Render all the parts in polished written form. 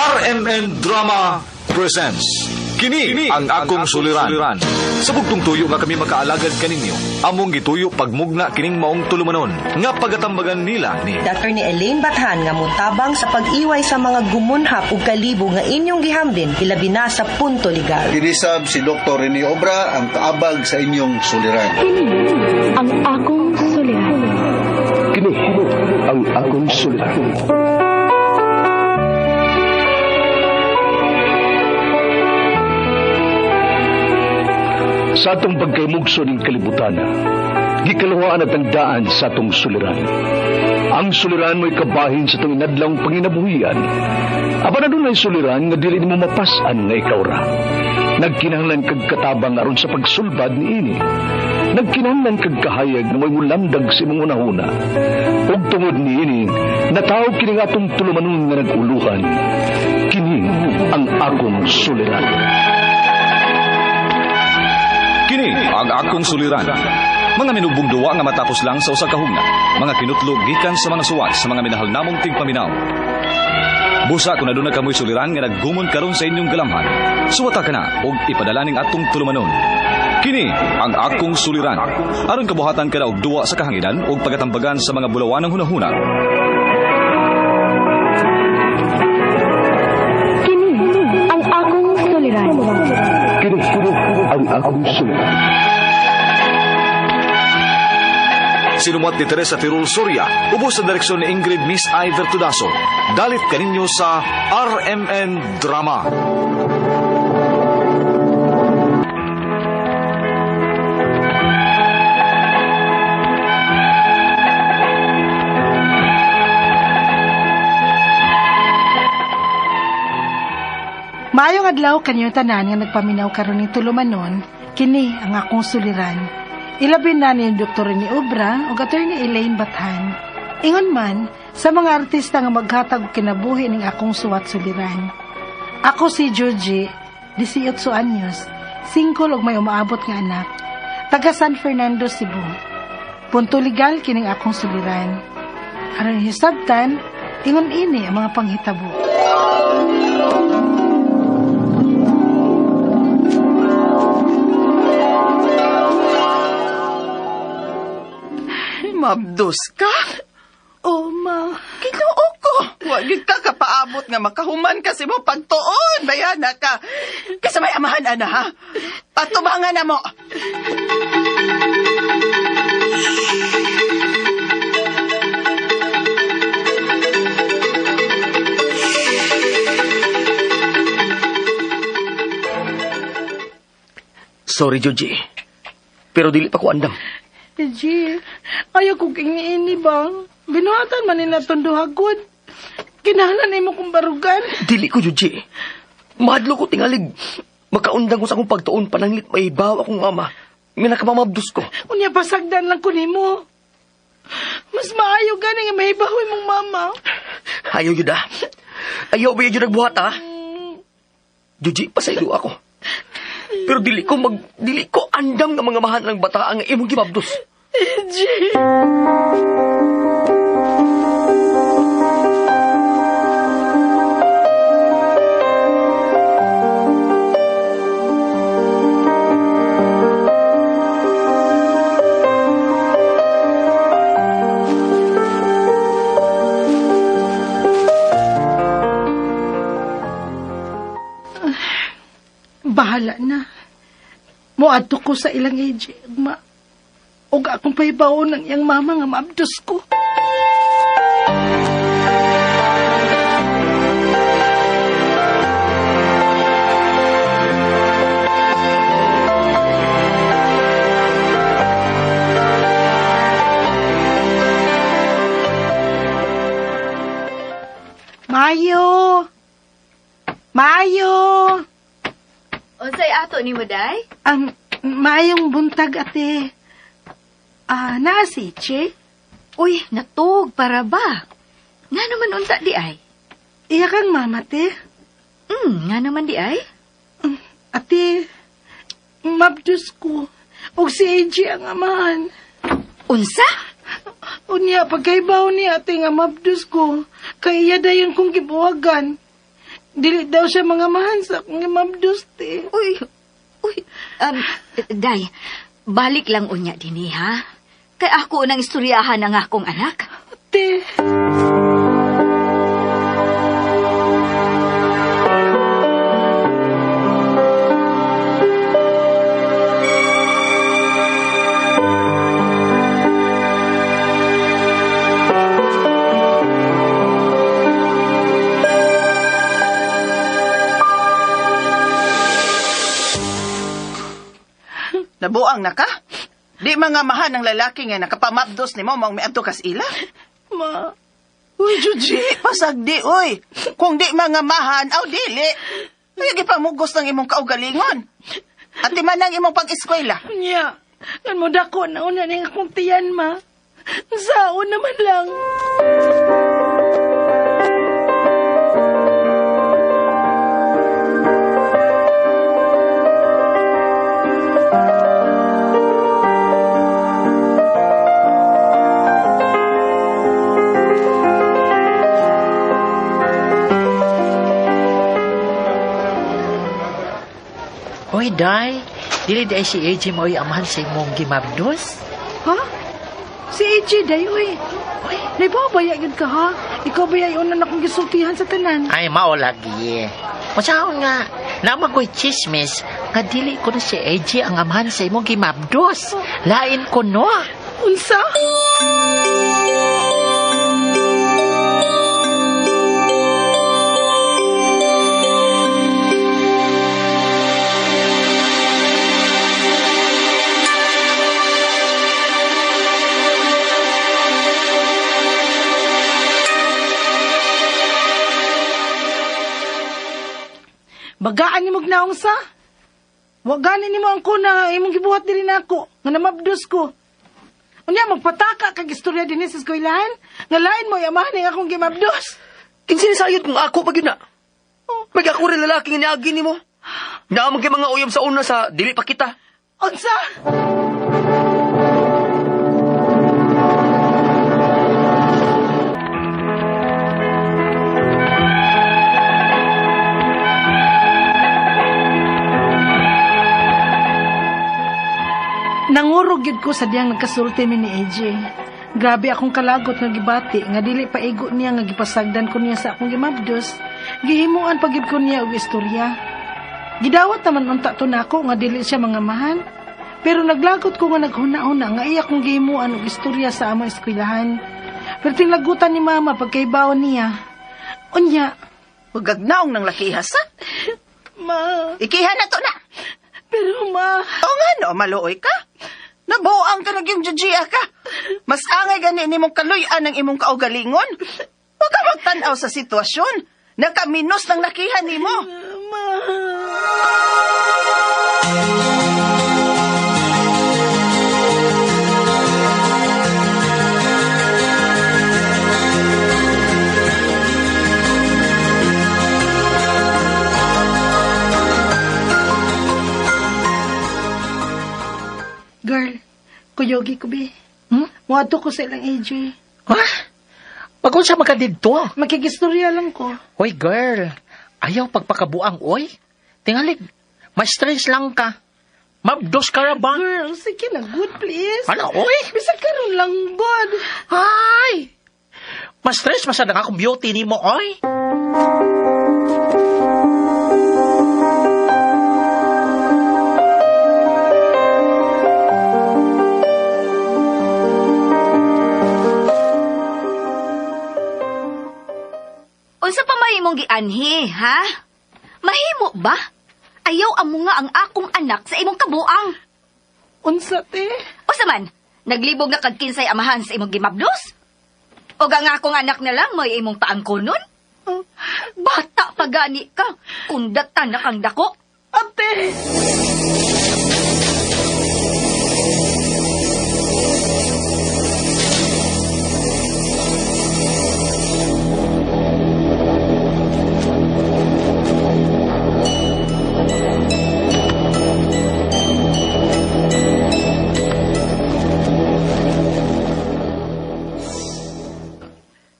RMN Drama presents Kini ang akong suliran. Sa bugtong tuyo nga kami makaalagad kaninyo, among gituyo pagmugna kining maong tulumanon nga pagatambagan nila ni Dr. ni Elaine Bathan nga mutabang sa pag-iway sa mga gumunhap ug kalibo nga inyong gihambin ilabi na sa punto legal. Dinisab si Dr. Rene Obra ang kaabag sa inyong suliran. Kini ang akong suliran. Kini ang akong suliran. Sa atong pagkaymugso ng kalibutan, gikaluhaan at ang daan sa atong suliran. Ang suliran mo'y kabahin sa itong inadlang panginabuhian. Aba na doon ay suliran nga dili mo mapasan nga ikaw ra. Nagkinahanglan kag katabang aron sa pagsulbad ni ini. Nagkinahanglan kag kahayag na may mulamdag si mong unahuna. Ug tungod ni ini, natawag kini nga atong tulumanon nga naguluhan. Kini ang akong suliran. Kini ang akong suliran. Mga minubong duwa nga matapos lang sa usa ka hugna, mga kinutlog gikan sa mga suwat sa mga minahal namong tigpaminaw. Busa kung aduna kamoy suliran nga naggumon karon sa inyong galamhan, suwata ka na og ipadala ning atong tulumanon. Kini ang akong suliran. Aron kabuhatan ka na og duwa sa kahanginan og pagatambagan sa mga bulawanang hunahuna. Kini ang akong suliran. Kini ang akong suliran. Sinumat ni Teresa Tirul Soria, ubos sa direksyon ni Ingrid Miss Iver Tudaso. Dalit kaninyo sa RMN Drama. Maayong adlaw kanyang tanan nga nagpaminaw karon ni tulumanon, kini ang akong suliran. Ilabi na ni Dr. ni Obra o Attorney Elaine Bathan. Ingon man sa mga artista nga maghatag og kinabuhi ning akong suwat suliran. Ako si Georgie, 18 anyos, singkol ug may umaabot nga anak, taga San Fernando, Cebu. Punto legal kining akong suliran. Aron hisabtan, ingon ini ang mga panghitabo. Mabdos ka? Oh, ma. Kinuo ko. Wagid ka kapaabot nga makahuman kasi mo pagtuon. Bayana ka. Kasi may amahan, ana, ha? Patubangan na mo. Sorry, Georgie. Pero dili pa ko andam. G, ayaw ko ini ba? Binuhatan man nila tunduhagod. Kinahanglan mo kong barugan. Dili ko, Georgie. Mahadlo ko tingalig. Makaundang ko sa akong pagtuon pananglit may bawa akong mama. Minakamamabdos ko. Unya pasagdan lang ko nimo. Mas maayo gani nga mahibahoy mong mama. Ayaw yun ah. Ayaw ba yun nagbuhat ah? Georgie, pasaylo ako. Pero dili ko andam nga mga mahal ng bata ang imong gibabdos. G. Bahala na. Muadto ko sa ilang age, ma. Og akong pahibaw ng iyang mama nga maabdos ko. Mayo! Mayo! Unsay ato ni mo, day? Mayong buntag, ate. Naa si Che? Uy, natug, para ba? Nga naman unta di ay? Iya kang mama, te. Nga naman di ay? Ate, mabdus ko. Og si AJ ang amahan. Unsa? Unya, pagkaibaw ni ate nga mabdus ko, kaya iya dayon kong gibuwagan. Dili daw siya mga mahan sa akong gimabdos, te. Uy, Day, balik lang unya din ha? Kay ako nang istoryahan ng akong anak. Te. Nabuang na ka? Di mga mahan ng lalaki nga nakapamabdos ni mo mong may adto kas ila? Ma. Uy, Juji, pasag di, uy. Kung di mga mahan, aw dili. Ay, gipamugos ng imong kaugalingon. At di man ang imong pag-eskwela. Nya. Kan mo dako na una ning akong tiyan, ma. Saon naman lang. Oy, Day, dili day si AJ mo amahan sa imong gimabdos? Ha? Si AJ, day, uy. Uy, naibabaya yun ka, ha? Ikaw ba yung una akong gisultihan sa tanan? Ay, mao lagi. Masaon nga, naman ko'y chismis, nga dili ko na si AJ ang amahan sa imong gimabdos. Lain ko, no? Unsa? Bagaan ni mong naong sa? Waganin ni mo ang kuna, imong gibuhat din ako, nga namabdos ko. Unya, magpataka kag istorya din sa eskwelahan, nga lain mo yamahan ng akong gimabdos. Kinsinisayod kung ako pag yun na. Mag ako rin lalaki nga niagi ni mo. Naamang mga uyab sa una sa dili pa kita. Unsa? Nangurog yun ko sa diyang nagkasulti mi ni AJ. Grabe akong kalagot nga gibati, nga dili pa igo niya nga gipasagdan ko niya sa akong gimabdos. Gihimuan pagid ko niya og istorya. Gidawat naman unta to nako nga dili siya mga mahan. Pero naglagot ko nga naghuna-una nga iya kong gihimuan og istorya sa among eskwelahan. Pero tinglagutan ni mama pagkaibawon niya. Unya, Ugagnaong ng lakihas, ha? ma, Ikihan na to na. pero ma, O nga no, maluoy ka. Nabuang ka na yung Juji ka. Mas angay gani ni mong kaluyan ng imong kaugalingon. Huwag ka magtanaw sa sitwasyon. Nakaminos ng lakihan ni mo. ma. Girl, kuyogi ko, be. Muadto ko sa ilang AJ. Ha? Pagod siya magkadidto. Makigistorya lang ko. Hoy, girl. Ayaw pagpakabuang, oy. Tingalig, ma-stress lang ka. Mabdos ka ra ba? Girl, sige na, good please. Ano, oy? Bisa karon lang, bud. Ay! Ma-stress masad ang akong beauty ni mo, oy. Unsa pa mahimong gianhi, ha? Mahimo ba? Ayaw amo nga ang akong anak sa imong kabuang. Unsa, te? Usa man, naglibog na kag kinsay amahan sa imong gimabdos? O ang akong anak na lang may imong paangkonon? Bata pa gani ka, kundatan na kang dako. Ate!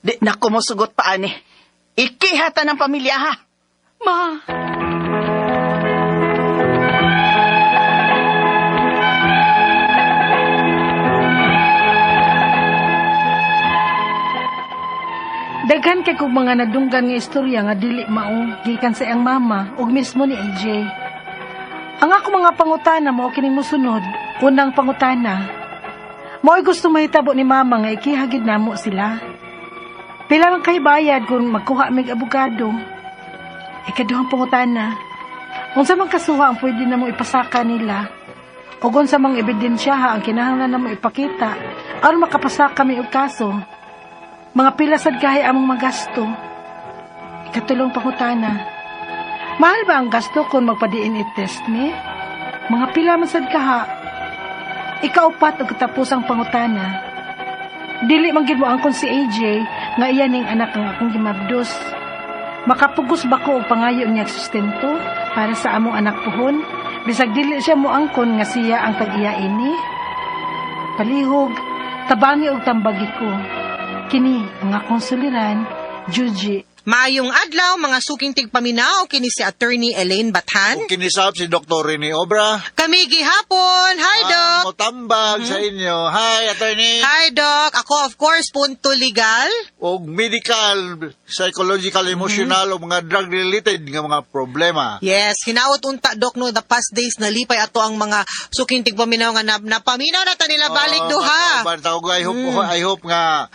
Di na kumusugot pa, ani. Ikihata ng pamilya, ha? Ma. Daghan kay kog mga nadunggan nga istorya nga dili mao gikan sa iyang mama ug mismo ni AJ. Ang ako mga pangutana mao kining mosunod. Unang pangutana. Mao'y gusto mahitabo ni mama nga ikihagid namo sila. Pila man kay bayad kung magkuha mig abogado. Ikaduhang pangutana. Unsa man kasuha ang pwede namo ipasaka nila? Ug unsa mang ebidensyaha ang kinahanglan namo ipakita aron makapasaka mi og kaso? Mga pila sad kahay among magasto. Ikatulong pangutana. Mahal ba ang gasto kung magpa-DNA test ni? Mga pila man sad kaha. Ikaupat og katapusang pangutana. Dili man gid mo angkon si AJ nga iya ning anak ng akong gimabdos. Makapugos ba ko og pangayo niya sustento para sa among anak puhon? Bisag dili siya mo angkon nga siya ang tag-iya ini. Palihog, tabangi og tambagi ko. Kini ang akong suliran, Juji. Maayong adlaw, mga suking tigpaminaw, kini si Attorney Elaine Bathan. Kung kinisap si Dr. Rene Obra. Kami gihapon. Hi, Doc. Motambag sa inyo. Hi, attorney. Hi, Doc. Ako, of course, punto legal. O medical, psychological, emotional, o mga drug-related nga mga problema. Yes, hinaot unta, Doc, no, the past days nalipay ato ang mga suking tigpaminaw nga napaminaw na ta nila balik duha. I hope nga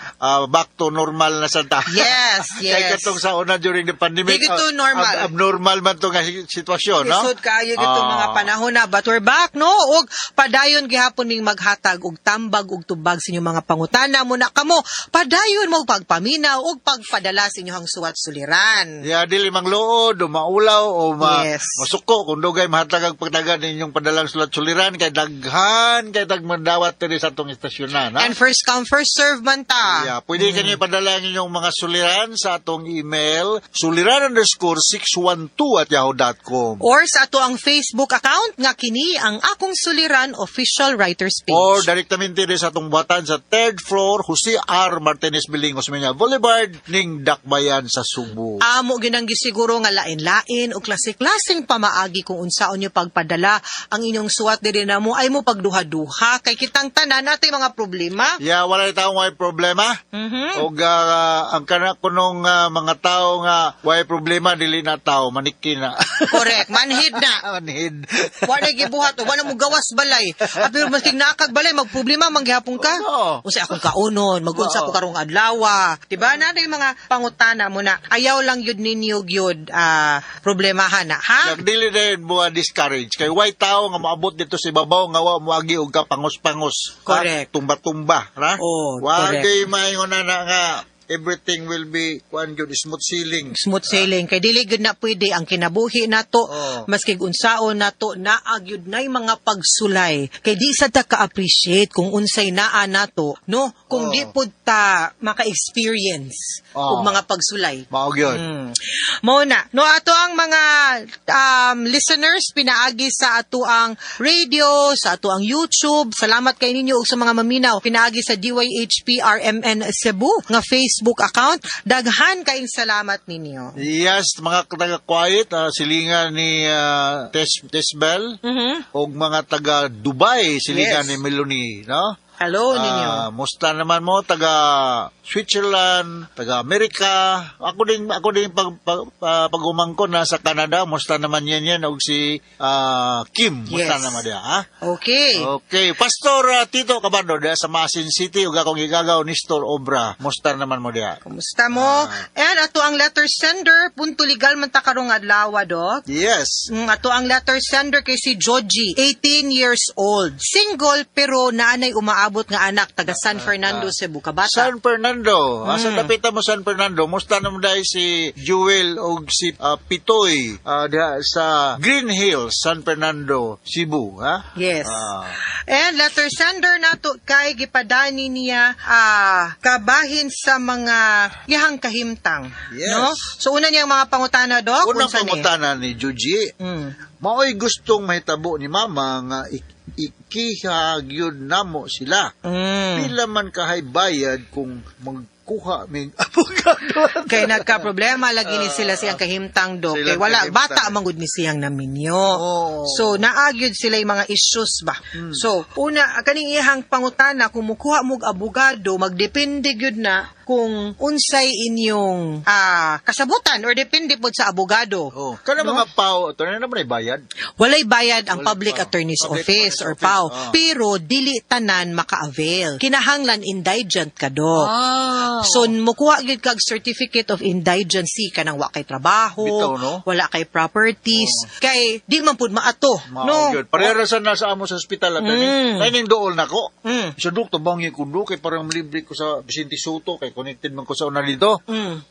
back to normal na santa. Yes, yes. Kaya katong sa una during the pandemic, Di ito normal. abnormal man to nga sitwasyon, no? Isod kaayo gito mga panahon na, but we're back, no? Og padayon gihapon ning maghatag og tambag og tubag sa inyong mga pangutana muna kamo. Padayon mo pagpaminaw og pagpadala sa inyong suwat suliran. Yeah, dili mangluod o maulaw o Yes. masuko kung dugay mahatag ang pagtagan ninyong padalang sulat-suliran kay daghan kay tagmandawat diri sa atong istasyonan, ha? And first come, first serve man ta. Yeah, pwede kanyo padala ang inyong mga suliran sa atong email, suliran_612@yahoo.com. Or sa ato ang Facebook account nga kini ang Akong Suliran official writers page. Or direktamente rin sa atong buhatan sa 3rd floor, Jose R. Martinez Biling, Osmeña Boulevard, ning Dakbayan sa Subo. Amo ginanggi siguro nga lain-lain o klase-klaseng pamaagi kung unsaon nyo pagpadala ang inyong suwat diri na mo ay mo pagduha-duha kay kitang tanan natin mga problema. Yeah, wala taong may problema. O ang kunong mga tao nga way problema dili na tao maniki na. Correct, manhid na. Manhid. Wala gibuhat, wala mo gawas balay. Apil mas nakag balay magproblema manggihapon ka. Oo. Unsa akong kaunon, magunsa ko karong adlaw. Diba na yung mga pangutana mo na ayaw lang yun ninyo gyud problemahan na, ha? Yang dili din mo discourage kay way tao nga maabot dito sa ibabaw nga wa mo agi og kapangos-pangos. Correct. Tumba-tumba, ra? Oh, Wag correct. kay maayong na nga everything will be good smooth sailing. Smooth sailing kay dili gud na pwede ang kinabuhi nato Oh. maski unsaon nato naagyud nay mga pagsulay kay di sa ta ka-appreciate kung unsay naa nato no kung Oh. di pud ta maka-experience Oh. og mga pagsulay. Mao gyud. Mao na no ato ang mga listeners pinaagi sa ato ang radio, sa ato ang YouTube. Salamat kay ninyo ug sa mga maminaw pinaagi sa DYHP RMN Cebu nga Facebook account. Daghan kaayong salamat ninyo. Yes, mga taga-quiet, silingan ni Tesbel, og mga taga-Dubai, silingan Yes. ni Melanie, no? Hello ninyo. Musta naman mo, taga-Switzerland, taga-Amerika. Ako din pag-umangko na sa Canada, musta naman yan, og si Kim, musta Yes. naman dia, ha? Okay. Okay, Pastor Tito Cabando, dia sa Masin City, ug akong igagaw ni Store Obra, musta naman mo dia? Kumusta mo? And ato ang letter sender, punto legal man ta karong adlaw, Doc. Yes. Ato ang letter sender kay si Joji, 18 years old. Single pero naanay umaabot nga anak taga San Fernando, Cebu, Kabata. San Fernando. Asa dapita mo San Fernando? Musta naman dahil si Jewel o si Pitoy diha sa Green Hills, San Fernando, Cebu, ha? Yes. And letter sender nato kay gipadani niya kabahin sa mga yahang kahimtang. Yes. No? So una niyang mga pangutana, Doc. Unang unsa ni? pangutana ni Juji, mao'y gustong mahitabo ni Mama nga ikihagyod namo sila. Pila man kahay bayad kung magkuha mig abogado. Kay nagka-problema lagi ni sila siyang kahimtang do. Kay silang wala, kahimtang. bata mangud ni siyang naminyo. Oo. So, naagyod sila yung mga issues ba? So, una, kaning ihang pangutana, kung mukuha mong abogado, magdepende gyud na kung unsay inyong kasabutan or depende po sa abogado. Oh, kana mga PAO, to na naman ay bayad. Walay bayad ang Walay Public pa. Attorney's Public Office Attorney's or Office, PAO. ah. Pero dili tanan maka-avail. Kinahanglan indigent ka do. So mukuha gyud kag certificate of indigency kanang wa kay trabaho, Bitaw, no? wala kay properties, kay di man pud maato, no? Good. Parehara sa nasa amo sa ospital at ning dool nako. Mm. Sa dok tabangin ko do kay parang libre ko sa Vicente Soto kay connected man ko sa una dito.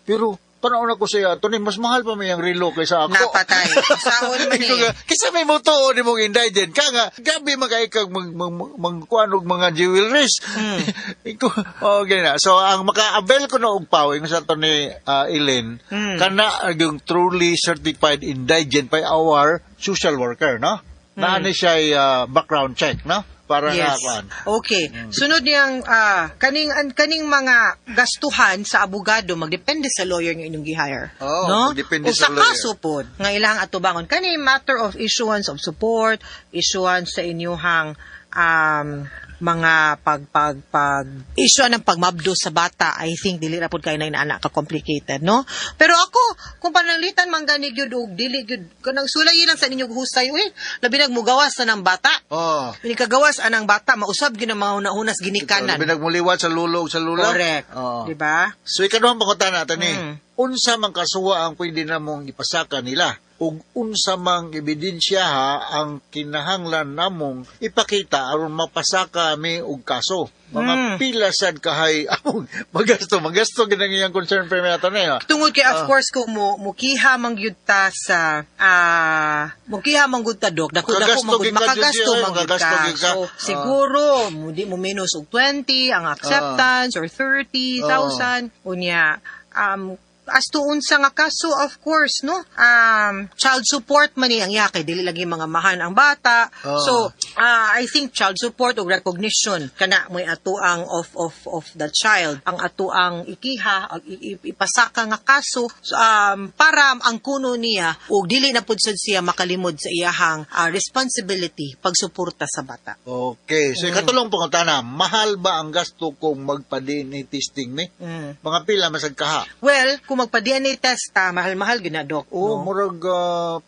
Pero tanaw na ko siya, to ni mas mahal pa may ang relo kaysa ako. Napatay. Saon man eh. Kasi may moto ni mong indigent ka nga gabi magaikag magkuanog mga jewelries. Iko okay na. So ang maka-avail ko na og PAO sa to ni Ellen kana yung truly certified indigent by our social worker, no? Naani siya background check, no? Para nga Yes. kuan. Okay. Sunod niyang kaning mga gastuhan sa abogado magdepende sa lawyer nga inyong gi-hire. Oo, no? magdepende O sa sa lawyer. kaso pod nga ilang atubangon kani matter of issuance of support, issuance sa inyuhang mga issue ng pagmabdo sa bata. I think dili ra pud kay na inaanak ka complicated, no? Pero ako kung pananglitan man gani gyud og dili gyud kanang sulay lang sa inyong husay, uy, labi nag mugawas na ng bata. Oh. Ini kagawas anang bata mausab gyud ang mga hunas ginikanan. Labi nagmuliwat sa lulo sa lula. Correct. Oo. Di ba? So ikaduhang pangutan natin unsa man kasuwa ang pwede namong ipasaka nila ug unsa mang ebidensya ang kinahanglan namong ipakita aron mapasaka mi og kaso. Mga pila sad kahay among magasto ginang iyang concern pa mi ato na. Tungod kay of course kung mukiha man gyud ta sa mukiha man gyud ta dok dako Makagasto gid ka, makagasto Josie, man gyud makagasto ka. gid ka. So siguro di mo minus og 20 ang acceptance or 30,000 unya as to unsa nga kaso, of course, no? Child support man ni ang yakay, dili lagi mga mahan ang bata. So, I think child support o recognition kana mo'y atuang of the child, ang atuang ikiha, ipasaka nga kaso para ang kuno niya o dili na pud sad siya makalimod sa iyahang responsibility pagsuporta sa bata. Okay. So katulong po katana, mahal ba ang gasto kung magpa-DNA testing ni? Mga pila masag kaha? Well, kung magpa-DNA test mahal-mahal ginadok. Oh, murag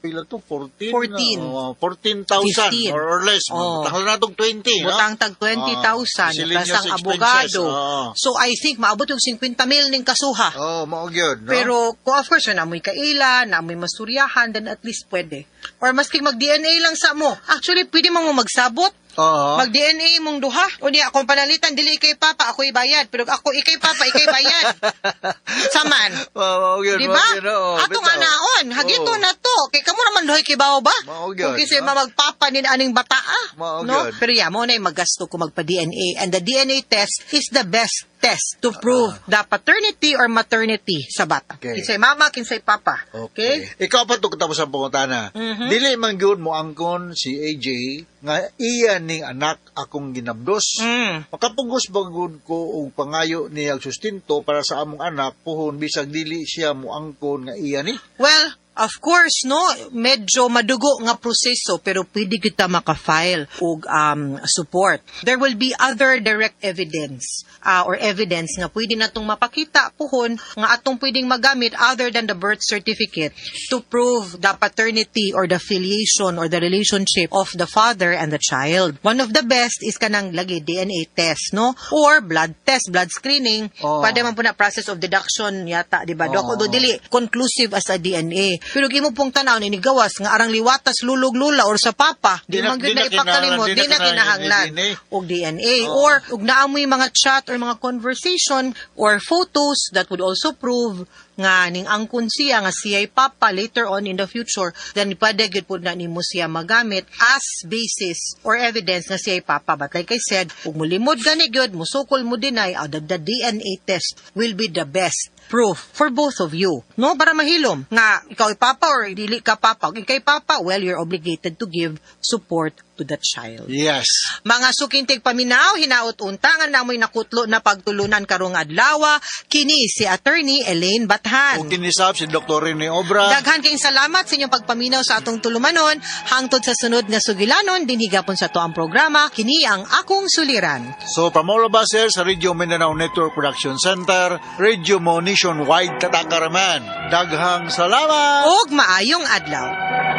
pila to 14. 14. 14,000 or less. Butang na tong 20, no? Butang tag 20,000 plus ang abogado. So I think maabot og 50,000 ning kasuha. Mao gyud, no? Pero kung of course na amoy kaila, na amoy masuryahan, then at least pwede. Or maski mag-DNA lang sa mo. Actually, pwede mo magsabot. Mag-DNA mong duha. O niya, kung panalitan, dili ikay papa, ako ibayad. Pero ako ikay papa, ikay bayad. Saman. Diba? Atong anaon. Hagito na to. Kay kamo naman duhay kay bao ba? Kung kasi magpapa ni aning bata no? Pero mo na yung maggasto kung magpa-DNA. And the DNA test is the best test to prove the paternity or maternity sa bata. Kinsay mama, kinsay papa. Okay? Ikaw pa ito katapos ang pangutana. Dili man gyud mo angkon si AJ nga iya ning anak akong ginabdos. Makapugos bagud ko og pangayo niya sustinto para sa among anak puhon bisag dili siya mo angkon nga iya ni. Well, of course, no, medyo madugo nga proseso pero pwede kita maka-file og support. There will be other direct evidence or evidence nga pwede natong mapakita puhon nga atong pwedeng magamit other than the birth certificate to prove the paternity or the filiation or the relationship of the father and the child. One of the best is kanang lagi DNA test, no? Or blood test, blood screening. Pwede man po na process of deduction yata, di ba? Doko do dili conclusive as a DNA. Pero gimo pong tanaw ni gawas nga arang liwatas lulog-lula or sa papa, di man gyud na ipakalimot, di na kinahanglan og DNA or ug naamoy mga chat or mga conversation or photos that would also prove nga ning angkon siya nga siya'y papa later on in the future, then pwede gyud pud na nimo siya magamit as basis or evidence nga siya'y papa. But like I said, ug mulimod gani gyud, musukol mo dinay, the DNA test will be the best proof for both of you, no? Para mahilom nga ikaw ay papa or dili ka papa. Kung ikay papa, well, you're obligated to give support to the child. Yes. Mga sukintig paminaw, hinaut-untangan na mo'y nakutlo na pagtulunan karong adlaw, kini si Attorney Elaine Bathan. Kung kinisab si Dr. Rene Obra. Daghan kayong salamat sa inyong pagpaminaw sa atong tulumanon, hangtod sa sunod nga sugilanon, din higapon sa toang programa, kini ang akong suliran. So, from all of us here sa Radio Mindanao Network Production Center, Radio Mo Nationwide Tatakaraman. Daghang salamat! Og maayong adlaw.